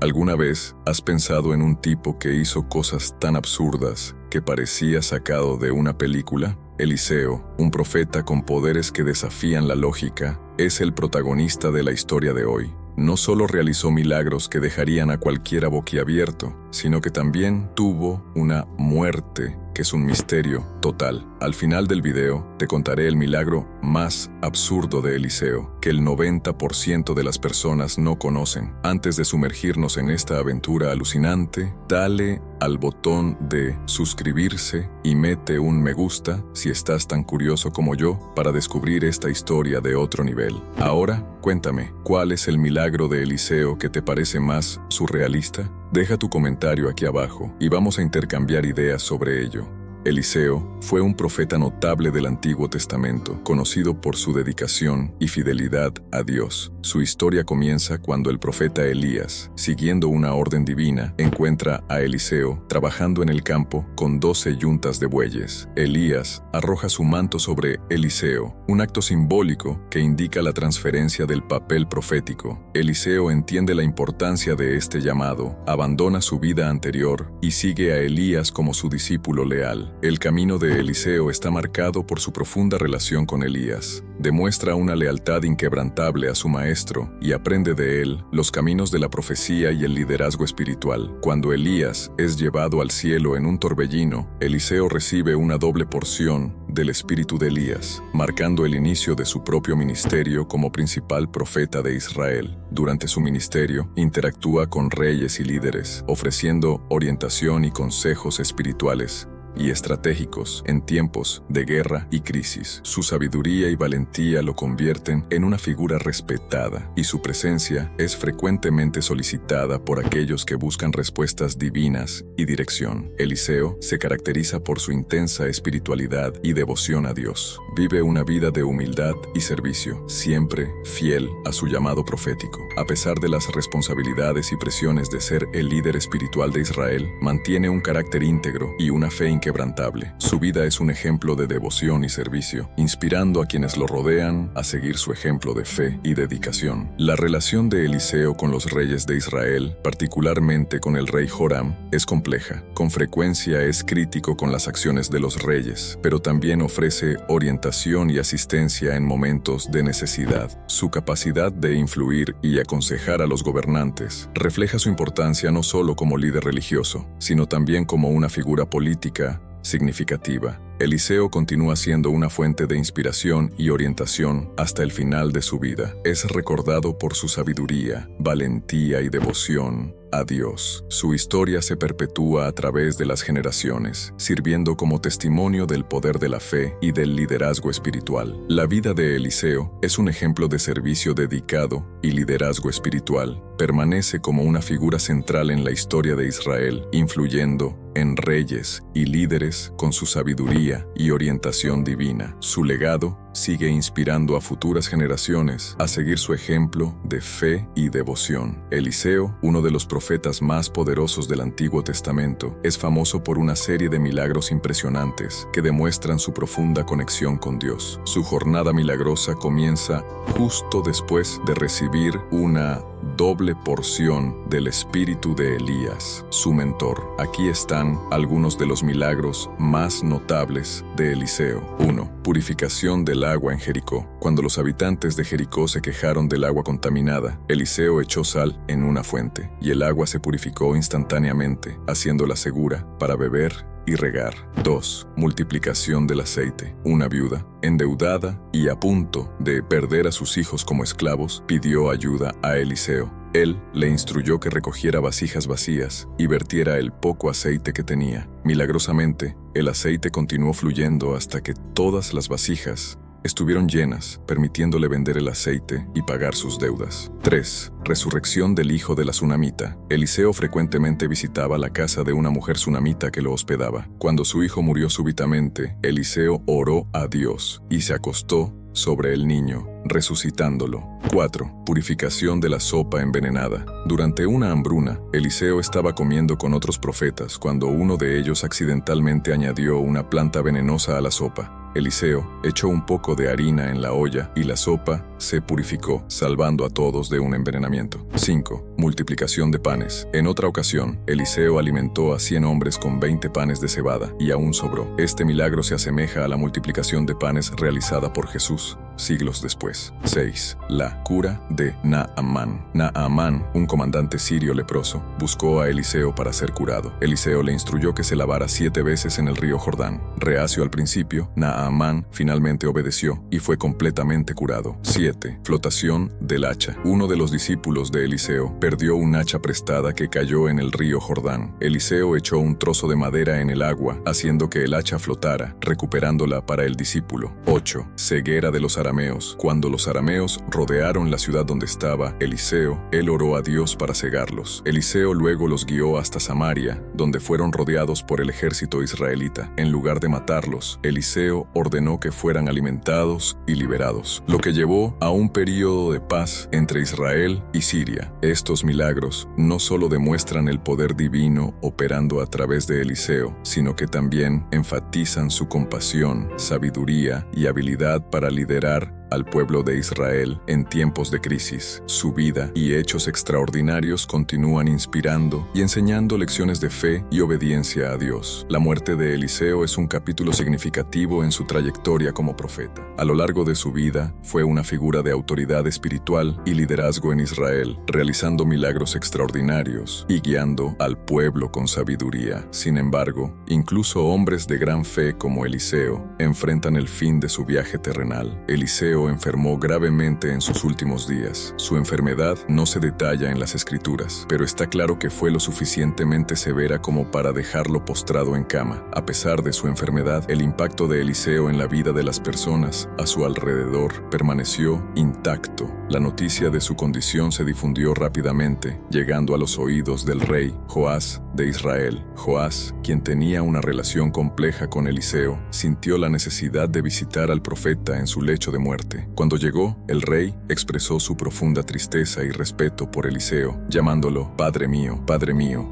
¿Alguna vez has pensado en un tipo que hizo cosas tan absurdas que parecía sacado de una película? Eliseo, un profeta con poderes que desafían la lógica, es el protagonista de la historia de hoy. No solo realizó milagros que dejarían a cualquiera boquiabierto, sino que también tuvo una muerte que es un misterio total. Al final del video te contaré el milagro más absurdo de Eliseo, que el 90% de las personas no conocen. Antes de sumergirnos en esta aventura alucinante, dale al botón de suscribirse y mete un me gusta si estás tan curioso como yo para descubrir esta historia de otro nivel. Ahora, cuéntame, ¿cuál es el milagro de Eliseo que te parece más surrealista? Deja tu comentario aquí abajo y vamos a intercambiar ideas sobre ello. Eliseo fue un profeta notable del Antiguo Testamento, conocido por su dedicación y fidelidad a Dios. Su historia comienza cuando el profeta Elías, siguiendo una orden divina, encuentra a Eliseo trabajando en el campo con 12 yuntas de bueyes. Elías arroja su manto sobre Eliseo, un acto simbólico que indica la transferencia del papel profético. Eliseo entiende la importancia de este llamado, abandona su vida anterior y sigue a Elías como su discípulo leal. El camino de Eliseo está marcado por su profunda relación con Elías. Demuestra una lealtad inquebrantable a su maestro y aprende de él los caminos de la profecía y el liderazgo espiritual. Cuando Elías es llevado al cielo en un torbellino, Eliseo recibe una doble porción del espíritu de Elías, marcando el inicio de su propio ministerio como principal profeta de Israel. Durante su ministerio, interactúa con reyes y líderes, ofreciendo orientación y consejos espirituales y estratégicos en tiempos de guerra y crisis. Su sabiduría y valentía lo convierten en una figura respetada, y su presencia es frecuentemente solicitada por aquellos que buscan respuestas divinas y dirección. Eliseo se caracteriza por su intensa espiritualidad y devoción a Dios. Vive una vida de humildad y servicio, siempre fiel a su llamado profético. A pesar de las responsabilidades y presiones de ser el líder espiritual de Israel, mantiene un carácter íntegro y una fe inquebrantable. Su vida es un ejemplo de devoción y servicio, inspirando a quienes lo rodean a seguir su ejemplo de fe y dedicación. La relación de Eliseo con los reyes de Israel, particularmente con el rey Joram, es compleja. Con frecuencia es crítico con las acciones de los reyes, pero también ofrece orientación y asistencia en momentos de necesidad. Su capacidad de influir y aconsejar a los gobernantes refleja su importancia no solo como líder religioso, sino también como una figura política significativa. Eliseo continúa siendo una fuente de inspiración y orientación hasta el final de su vida. Es recordado por su sabiduría, valentía y devoción a Dios. Su historia se perpetúa a través de las generaciones, sirviendo como testimonio del poder de la fe y del liderazgo espiritual. La vida de Eliseo es un ejemplo de servicio dedicado y liderazgo espiritual. Permanece como una figura central en la historia de Israel, influyendo en reyes y líderes con su sabiduría y orientación divina. Su legado sigue inspirando a futuras generaciones a seguir su ejemplo de fe y devoción. Eliseo, uno de los profetas más poderosos del Antiguo Testamento, es famoso por una serie de milagros impresionantes que demuestran su profunda conexión con Dios. Su jornada milagrosa comienza justo después de recibir una doble porción del espíritu de Elías, su mentor. Aquí están algunos de los milagros más notables de Eliseo. 1. Purificación del agua en Jericó. Cuando los habitantes de Jericó se quejaron del agua contaminada, Eliseo echó sal en una fuente, y el agua se purificó instantáneamente, haciéndola segura para beber y regar. 2. Multiplicación del aceite. Una viuda, endeudada y a punto de perder a sus hijos como esclavos, pidió ayuda a Eliseo. Él le instruyó que recogiera vasijas vacías y vertiera el poco aceite que tenía. Milagrosamente, el aceite continuó fluyendo hasta que todas las vasijas estuvieron llenas, permitiéndole vender el aceite y pagar sus deudas. 3. Resurrección del hijo de la tsunamita. Eliseo frecuentemente visitaba la casa de una mujer tsunamita que lo hospedaba. Cuando su hijo murió súbitamente, Eliseo oró a Dios y se acostó sobre el niño, resucitándolo. 4. Purificación de la sopa envenenada. Durante una hambruna, Eliseo estaba comiendo con otros profetas cuando uno de ellos accidentalmente añadió una planta venenosa a la sopa. Eliseo echó un poco de harina en la olla y la sopa se purificó, salvando a todos de un envenenamiento. 5. Multiplicación de panes. En otra ocasión, Eliseo alimentó a 100 hombres con 20 panes de cebada, y aún sobró. Este milagro se asemeja a la multiplicación de panes realizada por Jesús siglos después. 6. La cura de Naamán. Naamán, un comandante sirio leproso, buscó a Eliseo para ser curado. Eliseo le instruyó que se lavara 7 veces en el río Jordán. Reacio al principio, Naamán finalmente obedeció y fue completamente curado. 7. Flotación del hacha. Uno de los discípulos de Eliseo perdió un hacha prestada que cayó en el río Jordán. Eliseo echó un trozo de madera en el agua, haciendo que el hacha flotara, recuperándola para el discípulo. 8. Ceguera de los arameos. Cuando los arameos rodearon la ciudad donde estaba Eliseo, él oró a Dios para cegarlos. Eliseo luego los guió hasta Samaria, donde fueron rodeados por el ejército israelita. En lugar de matarlos, Eliseo ordenó que fueran alimentados y liberados, lo que llevó a un período de paz entre Israel y Siria. Estos milagros no solo demuestran el poder divino operando a través de Eliseo, sino que también enfatizan su compasión, sabiduría y habilidad para liderar al pueblo de Israel en tiempos de crisis. Su vida y hechos extraordinarios continúan inspirando y enseñando lecciones de fe y obediencia a Dios. La muerte de Eliseo es un capítulo significativo en su trayectoria como profeta. A lo largo de su vida, fue una figura de autoridad espiritual y liderazgo en Israel, realizando milagros extraordinarios y guiando al pueblo con sabiduría. Sin embargo, incluso hombres de gran fe como Eliseo enfrentan el fin de su viaje terrenal. Eliseo enfermó gravemente en sus últimos días. Su enfermedad no se detalla en las Escrituras, pero está claro que fue lo suficientemente severa como para dejarlo postrado en cama. A pesar de su enfermedad, el impacto de Eliseo en la vida de las personas a su alrededor permaneció intacto. La noticia de su condición se difundió rápidamente, llegando a los oídos del rey Joás de Israel. Joás, quien tenía una relación compleja con Eliseo, sintió la necesidad de visitar al profeta en su lecho de muerte. Cuando llegó, el rey expresó su profunda tristeza y respeto por Eliseo, llamándolo Padre mío,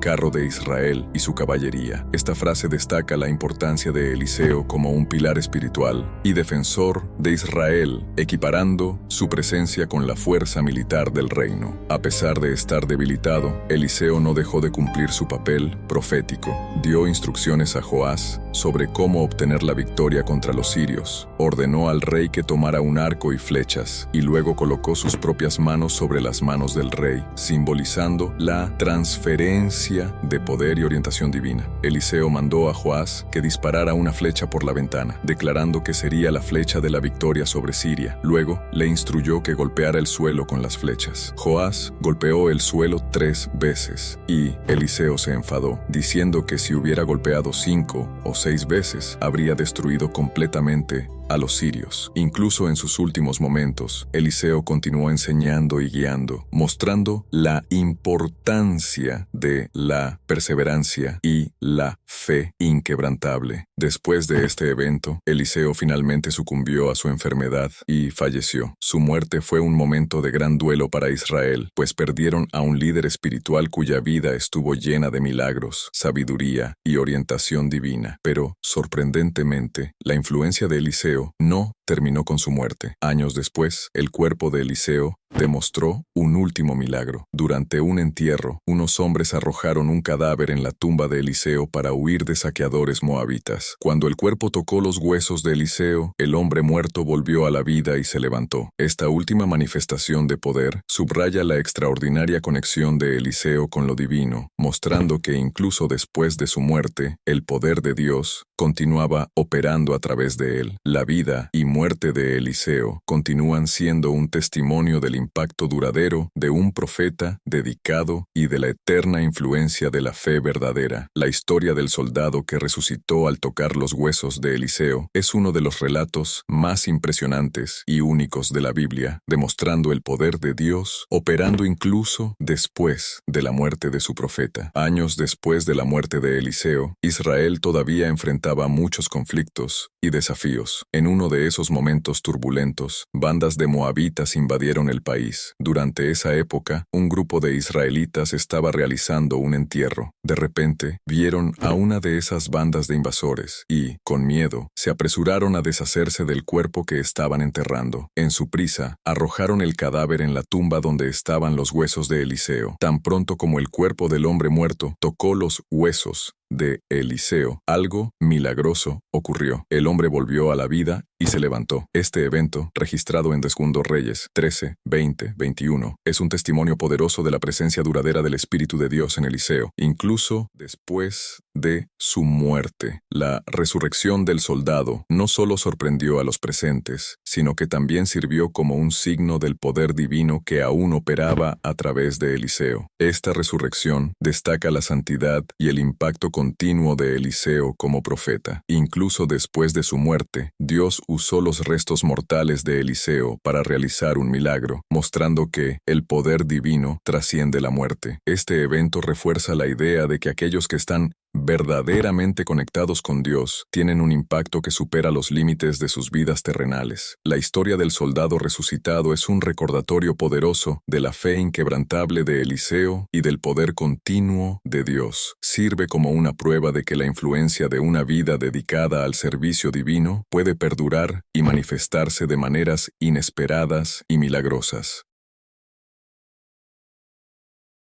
carro de Israel y su caballería. Esta frase destaca la importancia de Eliseo como un pilar espiritual y defensor de Israel, equiparando su presencia con la fuerza militar del reino. A pesar de estar debilitado, Eliseo no dejó de cumplir su papel profético. Dio instrucciones a Joás sobre cómo obtener la victoria contra los sirios. Ordenó al rey que tomara un arco y flechas, y luego colocó sus propias manos sobre las manos del rey, simbolizando la transferencia de poder y orientación divina. Eliseo mandó a Joás que disparara una flecha por la ventana, declarando que sería la flecha de la victoria sobre Siria. Luego, le instruyó que golpeara el suelo con las flechas. Joás golpeó el suelo 3 veces, y Eliseo se enfadó, diciendo que si hubiera golpeado 5 o 6 veces, habría destruido completamente a los sirios. Incluso en sus últimos momentos, Eliseo continuó enseñando y guiando, mostrando la importancia de la perseverancia y la fe inquebrantable. Después de este evento, Eliseo finalmente sucumbió a su enfermedad y falleció. Su muerte fue un momento de gran duelo para Israel, pues perdieron a un líder espiritual cuya vida estuvo llena de milagros, sabiduría y orientación divina. Pero, sorprendentemente, la influencia de Eliseo no terminó con su muerte. Años después, el cuerpo de Eliseo demostró un último milagro. Durante un entierro, unos hombres arrojaron un cadáver en la tumba de Eliseo para huir de saqueadores moabitas. Cuando el cuerpo tocó los huesos de Eliseo, el hombre muerto volvió a la vida y se levantó. Esta última manifestación de poder subraya la extraordinaria conexión de Eliseo con lo divino, mostrando que incluso después de su muerte, el poder de Dios continuaba operando a través de él. La vida y muerte de Eliseo continúan siendo un testimonio del impacto duradero de un profeta dedicado y de la eterna influencia de la fe verdadera. La historia del soldado que resucitó al tocar los huesos de Eliseo es uno de los relatos más impresionantes y únicos de la Biblia, demostrando el poder de Dios operando incluso después de la muerte de su profeta. Años después de la muerte de Eliseo, Israel todavía enfrentaba muchos conflictos y desafíos. En uno de esos momentos turbulentos, bandas de moabitas invadieron el país. Durante esa época, un grupo de israelitas estaba realizando un entierro. De repente, vieron a una de esas bandas de invasores y, con miedo, se apresuraron a deshacerse del cuerpo que estaban enterrando. En su prisa, arrojaron el cadáver en la tumba donde estaban los huesos de Eliseo. Tan pronto como el cuerpo del hombre muerto tocó los huesos de Eliseo, algo milagroso ocurrió. El hombre volvió a la vida y se levantó. Este evento, registrado en Segundo Reyes 13, 20, 21, es un testimonio poderoso de la presencia duradera del Espíritu de Dios en Eliseo, incluso después de su muerte. La resurrección del soldado no solo sorprendió a los presentes, sino que también sirvió como un signo del poder divino que aún operaba a través de Eliseo. Esta resurrección destaca la santidad y el impacto continuo de Eliseo como profeta. Incluso después de su muerte, Dios usó los restos mortales de Eliseo para realizar un milagro, mostrando que el poder divino trasciende la muerte. Este evento refuerza la idea de que aquellos que están verdaderamente conectados con Dios tienen un impacto que supera los límites de sus vidas terrenales. La historia del soldado resucitado es un recordatorio poderoso de la fe inquebrantable de Eliseo y del poder continuo de Dios. Sirve como una prueba de que la influencia de una vida dedicada al servicio divino puede perdurar y manifestarse de maneras inesperadas y milagrosas.